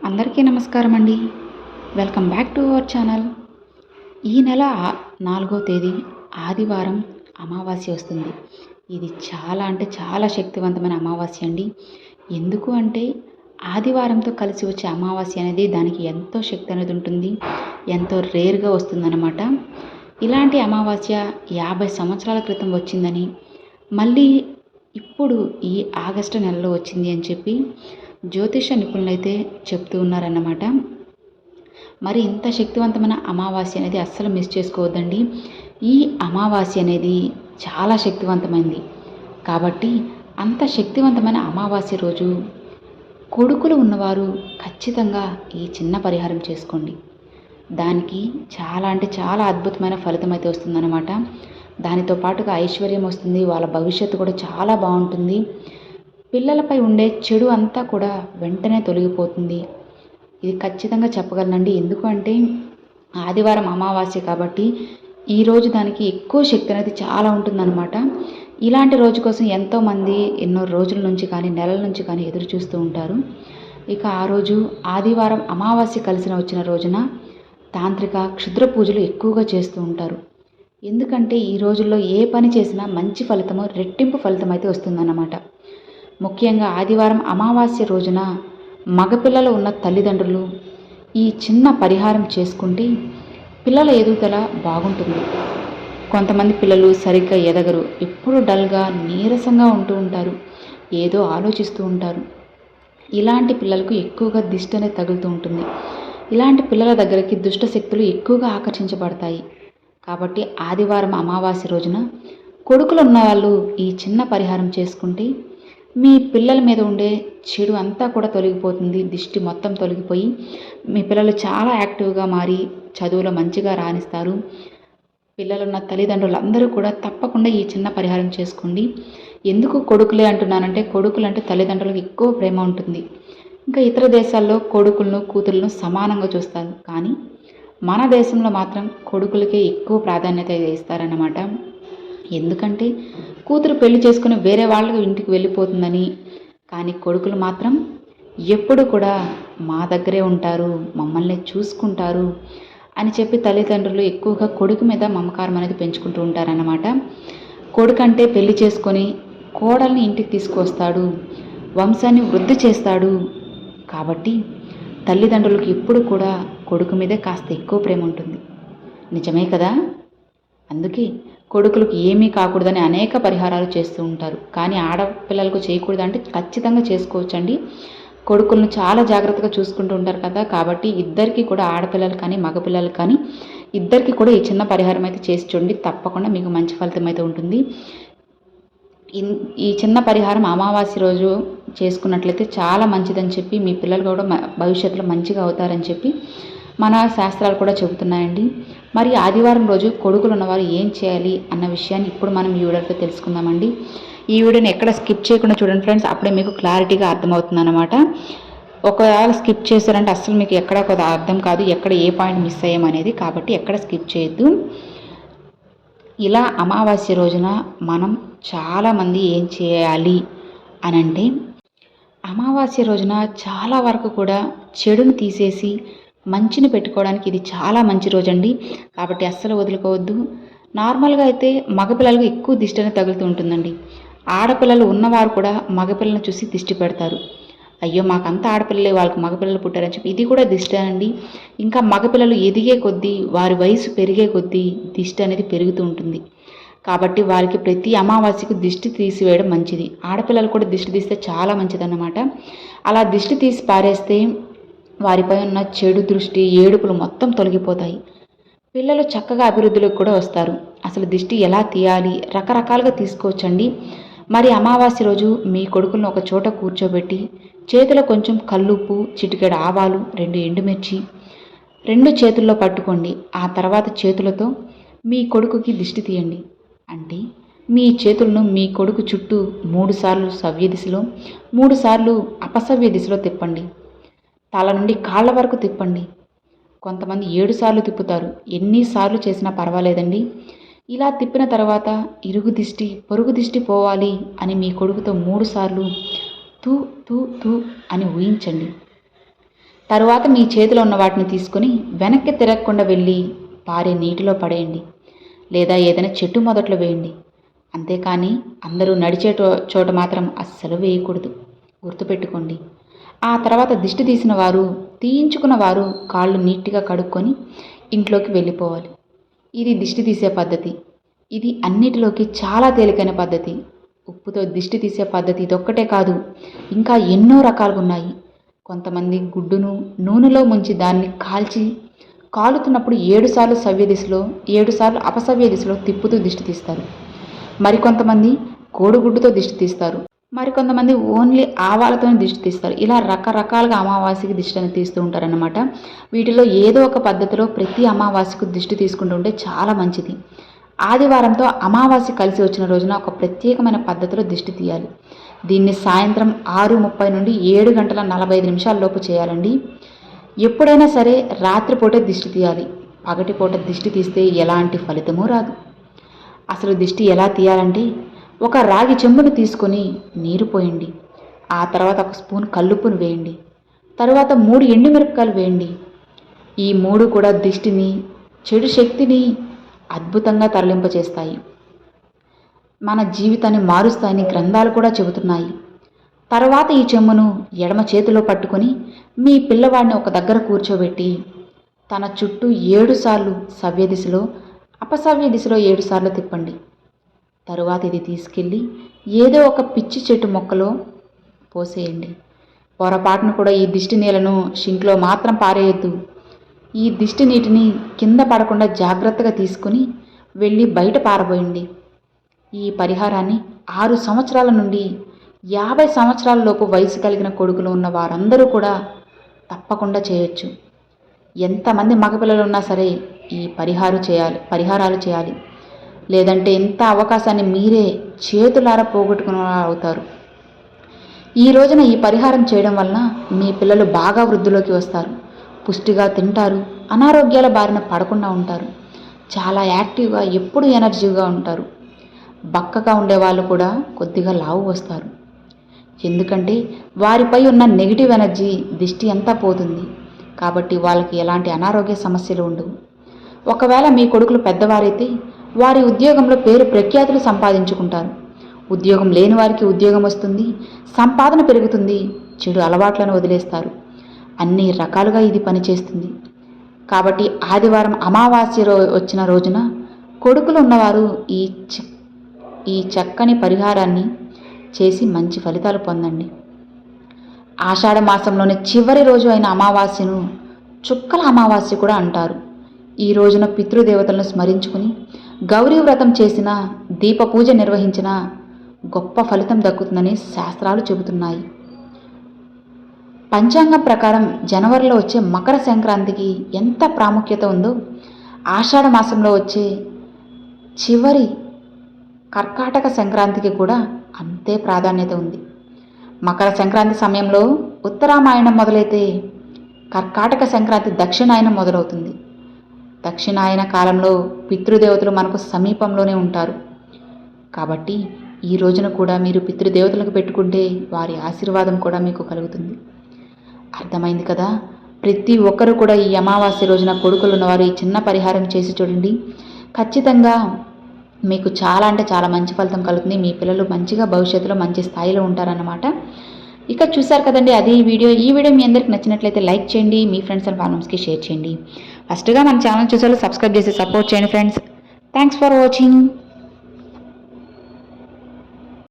అందరికీ నమస్కారం అండి. Welcome back to our channel. ఈ నెల 4వ తేదీ ఆదివారం అమావాస్య వస్తుంది. ఇది చాలా అంటే చాలా శక్తివంతమైన అమావాస్య అండి. ఎందుకు అంటే ఆదివారంతో కలిసి వచ్చే అమావాస్య అనేది దానికి ఎంతో శక్తి అనేది ఉంటుంది. ఎంతో రేర్గా వస్తుందన్నమాట. ఇలాంటి అమావాస్య 50 సంవత్సరాల క్రితం వచ్చిందని, మళ్ళీ ఇప్పుడు ఈ ఆగస్టు నెలలో వచ్చింది అని చెప్పి జ్యోతిష నిపుణులైతే చెప్తూ ఉన్నారన్నమాట. మరి ఇంత శక్తివంతమైన అమావాస్య అనేది అస్సలు మిస్ చేసుకోవద్దండి. ఈ అమావాస్య అనేది చాలా శక్తివంతమైంది కాబట్టి అంత శక్తివంతమైన అమావాస్య రోజు కొడుకులు ఉన్నవారు ఖచ్చితంగా ఈ చిన్న పరిహారం చేసుకోండి. దానికి చాలా అంటే చాలా అద్భుతమైన ఫలితం అయితే వస్తుందన్నమాట. దానితో పాటుగా ఐశ్వర్యం వస్తుంది, వాళ్ళ భవిష్యత్తు కూడా చాలా బాగుంటుంది. పిల్లలపై ఉండే చెడు అంతా కూడా వెంటనే తొలగిపోతుంది. ఇది ఖచ్చితంగా చెప్పగలనండి. ఎందుకు అంటే ఆదివారం అమావాస్య కాబట్టి ఈరోజు దానికి ఎక్కువ శక్తి అనేది చాలా ఉంటుందన్నమాట. ఇలాంటి రోజు కోసం ఎంతోమంది ఎన్నో రోజుల నుంచి కానీ నెలల నుంచి కానీ ఎదురు చూస్తూ ఉంటారు. ఇక ఆ రోజు ఆదివారం అమావాస్య కలిసిన వచ్చిన రోజున తాంత్రిక క్షుద్ర పూజలు ఎక్కువగా చేస్తూ ఉంటారు. ఎందుకంటే ఈ రోజుల్లో ఏ పని చేసినా మంచి ఫలితము రెట్టింపు ఫలితం అయితే వస్తుందన్నమాట. ముఖ్యంగా ఆదివారం అమావాస్య రోజున మగపిల్లలు ఉన్న తల్లిదండ్రులు ఈ చిన్న పరిహారం చేసుకుంటే పిల్లల ఎదుగుదల బాగుంటుంది. కొంతమంది పిల్లలు సరిగ్గా ఎదగరు, ఎప్పుడు డల్గా నీరసంగా ఉంటూ ఉంటారు, ఏదో ఆలోచిస్తూ ఉంటారు. ఇలాంటి పిల్లలకు ఎక్కువగా దిష్టి అనేది తగులుతూ ఉంటుంది. ఇలాంటి పిల్లల దగ్గరికి దుష్ట శక్తులు ఎక్కువగా ఆకర్షించబడతాయి. కాబట్టి ఆదివారం అమావాస్య రోజున కొడుకులు ఉన్నవాళ్ళు ఈ చిన్న పరిహారం చేసుకుంటే మీ పిల్లల మీద ఉండే చెడు అంతా కూడా తొలగిపోతుంది. దిష్టి మొత్తం తొలగిపోయి మీ పిల్లలు చాలా యాక్టివ్గా మారి చదువులో మంచిగా రాణిస్తారు. పిల్లలున్న తల్లిదండ్రులందరూ కూడా తప్పకుండా ఈ చిన్న పరిహారం చేసుకోండి. ఎందుకు కొడుకులే అంటున్నానంటే కొడుకులు అంటే తల్లిదండ్రులకు ఎక్కువ ప్రేమ ఉంటుంది. ఇంకా ఇతర దేశాల్లో కొడుకులను కూతుర్లను సమానంగా చూస్తారు, కానీ మన దేశంలో మాత్రం కొడుకులకే ఎక్కువ ప్రాధాన్యత ఇస్తారన్నమాట. ఎందుకంటే కూతురు పెళ్లి చేసుకుని వేరే వాళ్ళ ఇంటికి వెళ్ళిపోతుందని, కానీ కొడుకులు మాత్రం ఎప్పుడు కూడా మా దగ్గరే ఉంటారు, మమ్మల్ని చూసుకుంటారు అని చెప్పి తల్లిదండ్రులు ఎక్కువగా కొడుకు మీద మమకారం అనేది పెంచుకుంటూ ఉంటారన్నమాట. కొడుకు అంటే పెళ్లి చేసుకొని కోడల్ని ఇంటికి తీసుకొస్తాడు, వంశాన్ని వృద్ధి చేస్తాడు. కాబట్టి తల్లిదండ్రులకు ఎప్పుడు కూడా కొడుకు మీదే కాస్త ఎక్కువ ప్రేమ ఉంటుంది. నిజమే కదా? అందుకే కొడుకులకు ఏమీ కాకూడదని అనేక పరిహారాలు చేస్తూ ఉంటారు. కానీ ఆడపిల్లలకు చేయకూడదంటే ఖచ్చితంగా చేసుకోవచ్చండి. కొడుకులను చాలా జాగ్రత్తగా చూసుకుంటూ ఉంటారు కదా, కాబట్టి ఇద్దరికి కూడా ఆడపిల్లలు కానీ మగపిల్లలు కానీ ఇద్దరికి కూడా ఈ చిన్న పరిహారం అయితే చేసి చూడండి. తప్పకుండా మీకు మంచి ఫలితం అయితే ఉంటుంది. ఈ చిన్న పరిహారం అమావాస్య రోజు చేసుకున్నట్లయితే చాలా మంచిదని చెప్పి మీ పిల్లలు కూడా భవిష్యత్తులో మంచిగా అవుతారని చెప్పి మన శాస్త్రాలు కూడా చెబుతున్నాయండి. మరి ఆదివారం రోజు కొడుకులు ఉన్నవారు ఏం చేయాలి అన్న విషయాన్ని ఇప్పుడు మనం ఈ వీడియోతో తెలుసుకుందామండి. ఈ వీడియోని ఎక్కడ స్కిప్ చేయకుండా చూడండి ఫ్రెండ్స్, అప్పుడే మీకు క్లారిటీగా అర్థమవుతుంది అన్నమాట. ఒకవేళ స్కిప్ చేశారంటే అసలు మీకు ఎక్కడ కొద్ది అర్థం కాదు, ఎక్కడ ఏ పాయింట్ మిస్ అయ్యామనేది. కాబట్టి ఎక్కడ స్కిప్ చేయొద్దు. ఇలా అమావాస్య రోజున మనం చాలామంది ఏం చేయాలి అనంటే, అమావాస్య రోజున చాలా వరకు కూడా చెడును తీసేసి మంచిని పెట్టుకోవడానికి ఇది చాలా మంచి రోజండి. కాబట్టి అస్సలు వదులుకోవద్దు. నార్మల్గా అయితే మగపిల్లలకు ఎక్కువ దిష్టి అనేది తగులుతూ ఉంటుందండి. ఆడపిల్లలు ఉన్నవారు కూడా మగపిల్లలను చూసి దిష్టి పెడతారు. అయ్యో మాకంతా ఆడపిల్లలే, వాళ్ళకి మగపిల్లలు పుట్టారని చెప్పి ఇది కూడా దిష్టి అండి. ఇంకా మగపిల్లలు ఎదిగే కొద్దీ, వారి వయసు పెరిగే కొద్దీ దిష్టి అనేది పెరుగుతూ ఉంటుంది. కాబట్టి వారికి ప్రతి అమావాస్యకు దిష్టి తీసివేయడం మంచిది. ఆడపిల్లలు కూడా దిష్టి తీస్తే చాలా మంచిదన్నమాట. అలా దిష్టి తీసి పారేస్తే వారిపై ఉన్న చెడు దృష్టి, ఏడుపులు మొత్తం తొలగిపోతాయి. పిల్లలు చక్కగా అభివృద్ధిలోకి కూడా వస్తారు. అసలు దిష్టి ఎలా తీయాలి, రకరకాలుగా తీసుకోవచ్చండి. మరి అమావాస్య రోజు మీ కొడుకులను ఒక చోట కూర్చోబెట్టి చేతిలో కొంచెం కల్లుప్పు, చిటికెడు ఆవాలు, 2 ఎండుమిర్చి 2 చేతుల్లో పట్టుకోండి. ఆ తర్వాత చేతులతో మీ కొడుకుకి దిష్టి తీయండి. అంటే మీ చేతులను మీ కొడుకు చుట్టూ 3 సార్లు సవ్య దిశలో, 3 సార్లు అపసవ్య దిశలో తిప్పండి. తల నుండి కాళ్ళ వరకు తిప్పండి. కొంతమంది 7 సార్లు తిప్పుతారు. ఎన్నిసార్లు చేసినా పర్వాలేదండి. ఇలా తిప్పిన తర్వాత ఇరుగు దిష్టి, పొరుగు దిష్టి పోవాలి అని మీ కొడుకుతో 3 సార్లు తూ తూ తూ అని ఊహించండి. తరువాత మీ చేతిలో ఉన్న వాటిని తీసుకొని వెనక్కి తిరగకుండా వెళ్ళి పారే నీటిలో పడేయండి, లేదా ఏదైనా చెట్టు మొదట్లో వేయండి. అంతేకాని అందరూ నడిచే చోట మాత్రం అస్సలు వేయకూడదు, గుర్తుపెట్టుకోండి. ఆ తర్వాత దిష్టి తీసిన వారు, తీయించుకున్న వారు కాళ్ళు నీట్గా కడుక్కొని ఇంట్లోకి వెళ్ళిపోవాలి. ఇది దిష్టి తీసే పద్ధతి. ఇది అన్నిటిలోకి చాలా తేలికైన పద్ధతి. ఉప్పుతో దిష్టి తీసే పద్ధతి ఇదొక్కటే కాదు, ఇంకా ఎన్నో రకాలుగా ఉన్నాయి. కొంతమంది గుడ్డును నూనెలో ముంచి దాన్ని కాల్చి కాలుతున్నప్పుడు 7 సార్లు సవ్య దిశలో 7 సార్లు అపసవ్య దిశలో తిప్పుతూ దిష్టి తీస్తారు. మరికొంతమంది కోడిగుడ్డుతో దిష్టి తీస్తారు. మరికొంతమంది ఓన్లీ ఆవాలతోనే దిష్టి తీస్తారు. ఇలా రకరకాలుగా అమావాస్యకి దిష్టిని తీస్తూ ఉంటారన్నమాట. వీటిలో ఏదో ఒక పద్ధతిలో ప్రతి అమావాస్యకు దిష్టి తీసుకుంటూ ఉంటే చాలా మంచిది. ఆదివారంతో అమావాస్య కలిసి వచ్చిన రోజున ఒక ప్రత్యేకమైన పద్ధతిలో దిష్టి తీయాలి. దీన్ని సాయంత్రం 6:30 నుండి 7 గంటల 45 నిమిషాల లోపు చేయాలండి. ఎప్పుడైనా సరే రాత్రిపూటే దిష్టి తీయాలి. పగటిపూట దిష్టి తీస్తే ఎలాంటి ఫలితమూ రాదు. అసలు దిష్టి ఎలా తీయాలంటే, ఒక రాగి చెంబును తీసుకొని నీరు పోయండి. ఆ తర్వాత ఒక స్పూన్ కల్లుప్పును వేయండి. తరువాత 3 ఎండుమిరపకాయలు వేయండి. ఈ 3 కూడా దిష్టిని, చెడు శక్తిని అద్భుతంగా తరలింపచేస్తాయి. మన జీవితాన్ని మారుస్తాయని గ్రంథాలు కూడా చెబుతున్నాయి. తర్వాత ఈ చెంబును ఎడమ చేతిలో పట్టుకొని మీ పిల్లవాడిని ఒక దగ్గర కూర్చోబెట్టి తన చుట్టూ 7 సార్లు సవ్య దిశలో, అపసవ్య దిశలో 7 సార్లు తిప్పండి. తరువాత ఇది తీసుకెళ్ళి ఏదో ఒక పిచ్చి చెట్టు మొక్కలో పోసేయండి. పొరపాటును కూడా ఈ దిష్టి నీళ్లను షింక్లో మాత్రం పారేయద్దు. ఈ దిష్టి నీటిని కింద పడకుండా జాగ్రత్తగా తీసుకుని వెళ్ళి బయట పారబోయండి. ఈ పరిహారాన్ని 6 సంవత్సరాల నుండి 50 సంవత్సరాల లోపు వయసు కలిగిన కొడుకులు ఉన్న వారందరూ కూడా తప్పకుండా చేయొచ్చు. ఎంతమంది మగపిల్లలు ఉన్నా సరే ఈ పరిహారాలు చేయాలి. లేదంటే ఎంత అవకాశాన్ని మీరే చేతులారా పోగొట్టుకునే అవుతారు. ఈ రోజున ఈ పరిహారం చేయడం వలన మీ పిల్లలు బాగా వృద్ధిలోకి వస్తారు, పుష్టిగా తింటారు, అనారోగ్యాల బారిన పడకుండా ఉంటారు, చాలా యాక్టివ్గా ఎప్పుడు ఎనర్జీగా ఉంటారు. బక్కగా ఉండేవాళ్ళు కూడా కొద్దిగా లావు వస్తారు. ఎందుకంటే వారిపై ఉన్న నెగిటివ్ ఎనర్జీ దిష్టి అంతా పోతుంది. కాబట్టి వాళ్ళకి ఎలాంటి అనారోగ్య సమస్యలు ఉండవు. ఒకవేళ మీ కొడుకులు పెద్దవారైతే వారి ఉద్యోగంలో పేరు ప్రఖ్యాతులు సంపాదించుకుంటారు. ఉద్యోగం లేని వారికి ఉద్యోగం వస్తుంది, సంపాదన పెరుగుతుంది, చెడు అలవాట్లను వదిలేస్తారు. అన్ని రకాలుగా ఇది పనిచేస్తుంది. కాబట్టి ఆదివారం అమావాస్య వచ్చిన రోజున కొడుకులు ఉన్నవారు ఈ చక్కని పరిహారాన్ని చేసి మంచి ఫలితాలు పొందండి. ఆషాఢ మాసంలోని చివరి రోజు అయిన అమావాస్యను చుక్కల అమావాస్య కూడా అంటారు. ఈ రోజున పితృదేవతలను స్మరించుకుని గౌరీ వ్రతం చేసిన, దీప పూజ నిర్వహించిన గొప్ప ఫలితం దక్కుతుందని శాస్త్రాలు చెబుతున్నాయి. పంచాంగం ప్రకారం జనవరిలో వచ్చే మకర సంక్రాంతికి ఎంత ప్రాముఖ్యత ఉందో ఆషాఢ మాసంలో వచ్చే చివరి కర్కాటక సంక్రాంతికి కూడా అంతే ప్రాధాన్యత ఉంది. మకర సంక్రాంతి సమయంలో ఉత్తరామాయణం మొదలైతే కర్కాటక సంక్రాంతి దక్షిణాయనం మొదలవుతుంది. దక్షిణాయన కాలంలో పితృదేవతలు మనకు సమీపంలోనే ఉంటారు. కాబట్టి ఈ రోజున కూడా మీరు పితృదేవతలకు పెట్టుకుంటే వారి ఆశీర్వాదం కూడా మీకు కలుగుతుంది. అర్థమైంది కదా? ప్రతి ఒక్కరూ కూడా ఈ అమావాస్య రోజున కొడుకులు ఉన్నవారు ఈ చిన్న పరిహారం చేసి చూడండి. ఖచ్చితంగా మీకు చాలా అంటే చాలా మంచి ఫలితం కలుగుతుంది. మీ పిల్లలు మంచిగా భవిష్యత్తులో మంచి స్థాయిలో ఉంటారన్నమాట. ఇక చూసారు కదండి, అది ఈ వీడియో మీ అందరికి నచ్చినట్లయితే లైక్ చేయండి, మీ ఫ్రెండ్స్ అండ్ ఫ్యామిలీస్కి షేర్ చేయండి. ఫస్ట్గా మన ఛానల్ చూసేవాళ్ళు సబ్స్క్రైబ్ చేసి సపోర్ట్ చేయండి ఫ్రెండ్స్. Thanks for watching.